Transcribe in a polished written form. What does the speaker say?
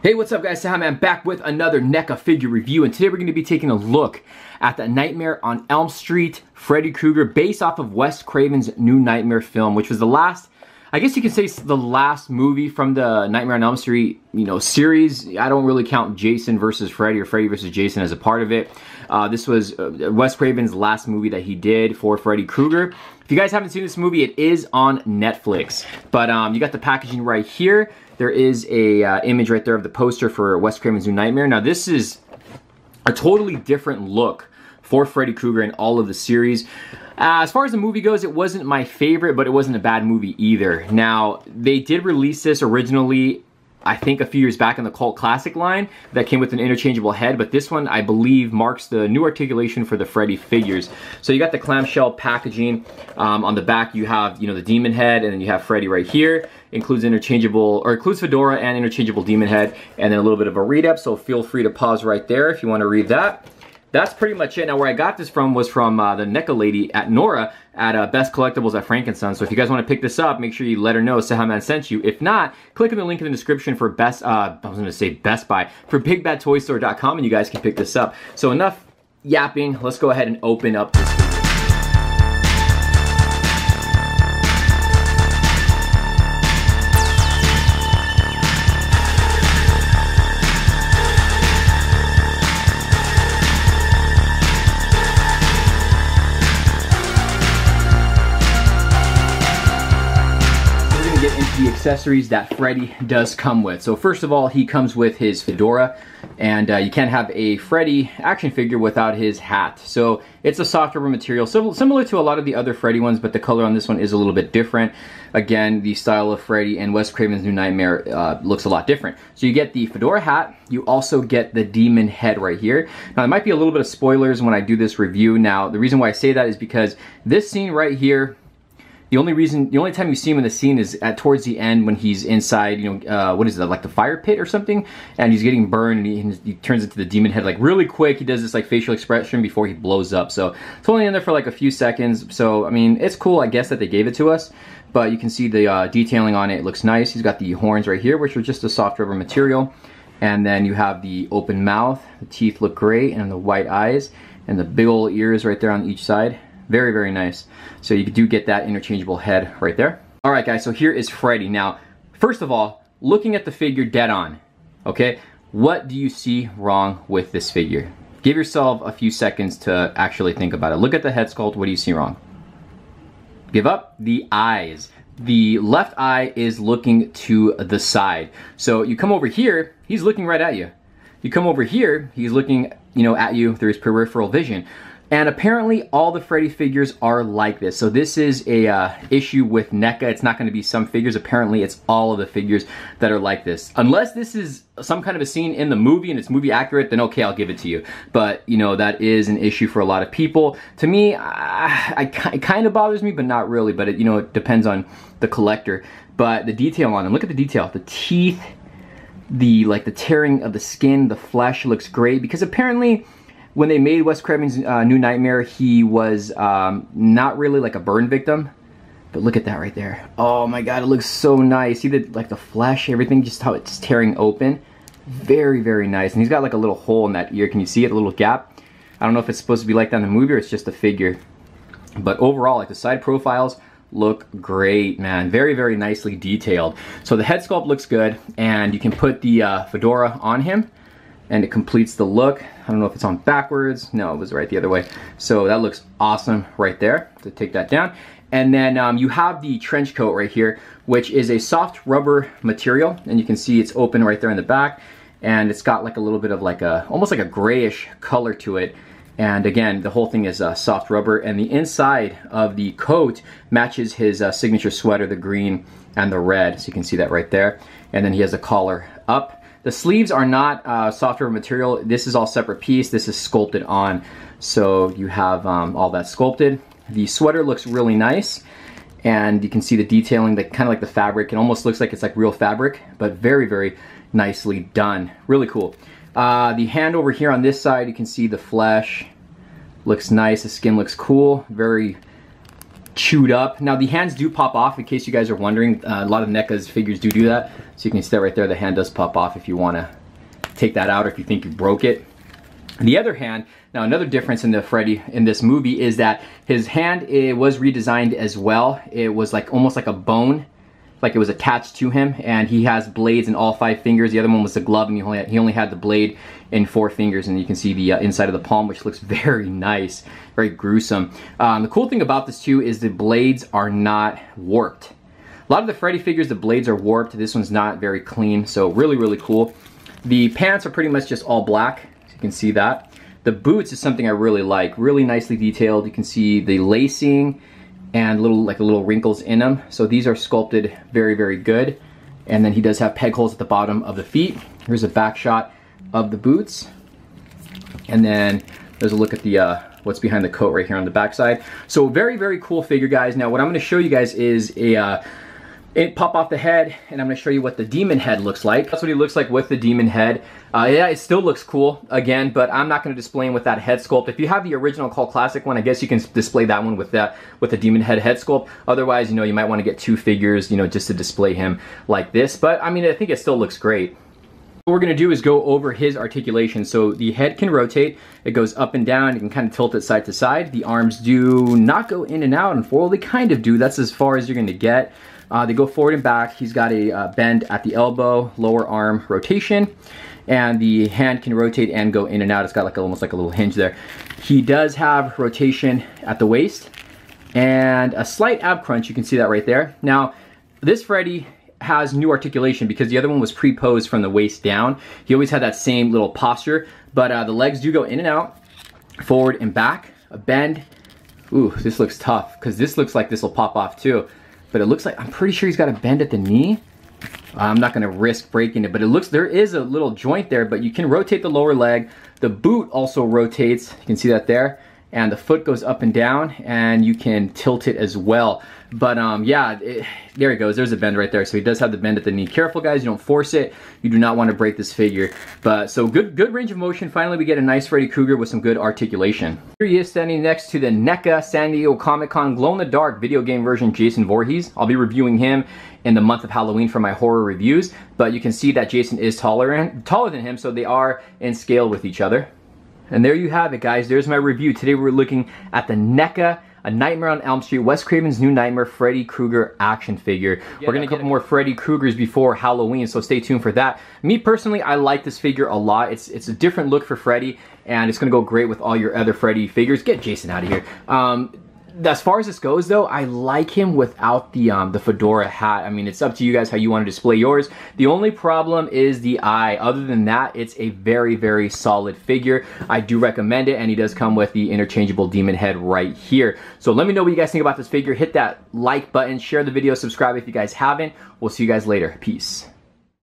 Hey, what's up guys, cejaman back with another Neca figure review, and today we're going to be taking a look at the Nightmare on Elm Street Freddy Krueger based off of Wes Craven's New Nightmare film, which was the last, I guess you could say the last movie from the Nightmare on Elm Street, series. I don't really count Jason versus Freddy or Freddy versus Jason as a part of it. This was Wes Craven's last movie that he did for Freddy Krueger. If you guys haven't seen this movie, it is on Netflix. But you got the packaging right here. There is a image right there of the poster for Wes Craven's New Nightmare. Now this is a totally different look for Freddy Krueger in all of the series. As far as the movie goes, it wasn't my favorite, but it wasn't a bad movie either. Now, they did release this originally, I think a few years back in the Cult Classic line that came with an interchangeable head, but this one I believe marks the new articulation for the Freddy figures. So you got the clamshell packaging. On the back you have the demon head, and then you have Freddy right here. Includes fedora and interchangeable demon head, and then a little bit of a read-up, so feel free to pause right there if you want to read that. That's pretty much it. Now, where I got this from was from the Neca lady at Nora at Best Collectibles at Frankenstein. So if you guys want to pick this up, make sure you let her know cejaman sent you. If not, click on the link in the description for Best Buy, for BigBadToyStore.com, and you guys can pick this up. So enough yapping. Let's go ahead and open up this video. The accessories that Freddy does come with. So first of all, he comes with his fedora, and you can't have a Freddy action figure without his hat. So it's a soft rubber material, similar to a lot of the other Freddy ones, but the color on this one is a little bit different. Again, the style of Freddy and Wes Craven's New Nightmare looks a lot different. So you get the fedora hat, you also get the demon head right here. Now there might be a little bit of spoilers when I do this review. Now the reason why I say that is because this scene right here, the only time you see him in the scene is towards the end when he's inside, what is that, like the fire pit or something? And he's getting burned, and he turns into the demon head like really quick. He does this like facial expression before he blows up. So it's only in there for like a few seconds. So, I mean, it's cool, I guess, that they gave it to us. But you can see the detailing on it. It looks nice. He's got the horns right here, which are just a soft rubber material. And then you have the open mouth. The teeth look great, and the white eyes, and the big old ears right there on each side. Very, very nice. So you do get that interchangeable head right there. All right, guys, so here is Freddy. Now, first of all, looking at the figure dead on, okay, what do you see wrong with this figure? Give yourself a few seconds to actually think about it. Look at the head sculpt. What do you see wrong? Give up. The eyes. The left eye is looking to the side. So you come over here, he's looking right at you. You come over here, he's looking, at you through his peripheral vision. And apparently all the Freddy figures are like this. So this is a issue with Neca. It's not going to be some figures. Apparently it's all of the figures that are like this. Unless this is some kind of a scene in the movie and it's movie accurate, then okay, I'll give it to you. But, that is an issue for a lot of people. To me, it kind of bothers me, but not really. But, it depends on the collector. But the detail on them, look at the detail. The teeth, the tearing of the skin, the flesh looks great. Because apparently, when they made Wes Craven's New Nightmare, he was not really like a burn victim. But look at that right there. Oh my god, it looks so nice. See the flesh, everything, just how it's tearing open. Very, very nice. And he's got like a little hole in that ear. Can you see it? A little gap? I don't know if it's supposed to be like that in the movie or it's just a figure. But overall, like the side profiles look great, man. Very, very nicely detailed. So the head sculpt looks good, and you can put the fedora on him, and it completes the look. I don't know if it's on backwards. No, it was right the other way. So that looks awesome right there. So take that down. And then you have the trench coat right here, which is a soft rubber material. And you can see it's open right there in the back. And it's got like a little bit of like almost like a grayish color to it. And again, the whole thing is soft rubber. And the inside of the coat matches his signature sweater, the green and the red. So you can see that right there. And then he has a collar up. The sleeves are not soft rubber material. This is all separate piece. This is sculpted on. So you have all that sculpted. The sweater looks really nice. And you can see the detailing, kind of like the fabric. It almost looks like it's like real fabric, but very, very nicely done. Really cool. The hand over here on this side, you can see the flesh. Looks nice. The skin looks cool. Very chewed up. Now the hands do pop off, in case you guys are wondering. A lot of Neca's figures do that. So you can see that right there, the hand does pop off if you want to take that out or if you think you broke it. On the other hand, now another difference in the Freddy in this movie is that his hand, it was redesigned as well. It was like almost like a bone, like it was attached to him, and he has blades in all 5 fingers. The other one was the glove, and he only had the blade in 4 fingers, and you can see the inside of the palm, which looks very nice, very gruesome. The cool thing about this too is the blades are not warped. A lot of the Freddy figures, the blades are warped. This one's not very clean, so really, really cool. The pants are pretty much just all black, so you can see that. The boots is something I really like, really nicely detailed. You can see the lacing and little wrinkles in them. So these are sculpted very, very good. And then he does have peg holes at the bottom of the feet. Here's a back shot of the boots. And then there's a look at the what's behind the coat right here on the back side. So very, very cool figure, guys. Now what I'm gonna show you guys is it pop off the head, and I'm gonna show you what the demon head looks like. That's what he looks like with the demon head. Yeah, it still looks cool, again, but I'm not gonna display him with that head sculpt. If you have the original Cult Classic one, I guess you can display that one with the demon head sculpt. Otherwise, you know, you might wanna get 2 figures, you know, just to display him like this. But I mean, I think it still looks great. What we're gonna do is go over his articulation. So the head can rotate, it goes up and down, you can kind of tilt it side to side. The arms do not go in and out, and well, they kind of do. That's as far as you're gonna get. They go forward and back. He's got a bend at the elbow, lower arm rotation, and the hand can rotate and go in and out. It's got like almost like a little hinge there. He does have rotation at the waist and a slight ab crunch. You can see that right there. Now, this Freddy has new articulation because the other one was pre-posed from the waist down. He always had that same little posture, but the legs do go in and out, forward and back, a bend. Ooh, this looks tough because this looks like this will pop off too. But it looks like, I'm pretty sure he's got a bend at the knee. I'm not gonna risk breaking it, but it looks, there is a little joint there, but you can rotate the lower leg. The boot also rotates, you can see that there. And the foot goes up and down, and you can tilt it as well. But yeah, there he goes, there's a bend right there. So he does have the bend at the knee. Careful guys, you don't force it. You do not want to break this figure. But so good range of motion. Finally, we get a nice Freddy Krueger with some good articulation. Here he is standing next to the Neca San Diego Comic-Con glow-in-the-dark video game version Jason Voorhees. I'll be reviewing him in the month of Halloween for my horror reviews. But you can see that Jason is taller than him, so they are in scale with each other. And there you have it, guys. There's my review. Today we're looking at the Neca, A Nightmare on Elm Street, Wes Craven's New Nightmare Freddy Krueger action figure. We're gonna get more Freddy Kruegers before Halloween, so stay tuned for that. Me personally, I like this figure a lot. It's a different look for Freddy, and it's gonna go great with all your other Freddy figures. Get Jason out of here. As far as this goes though, I like him without the fedora hat. I mean, it's up to you guys how you want to display yours. The only problem is the eye. Other than that, it's a very, very solid figure. I do recommend it, and he does come with the interchangeable demon head right here. So let me know what you guys think about this figure. Hit that like button, share the video, subscribe if you guys haven't. We'll see you guys later. Peace.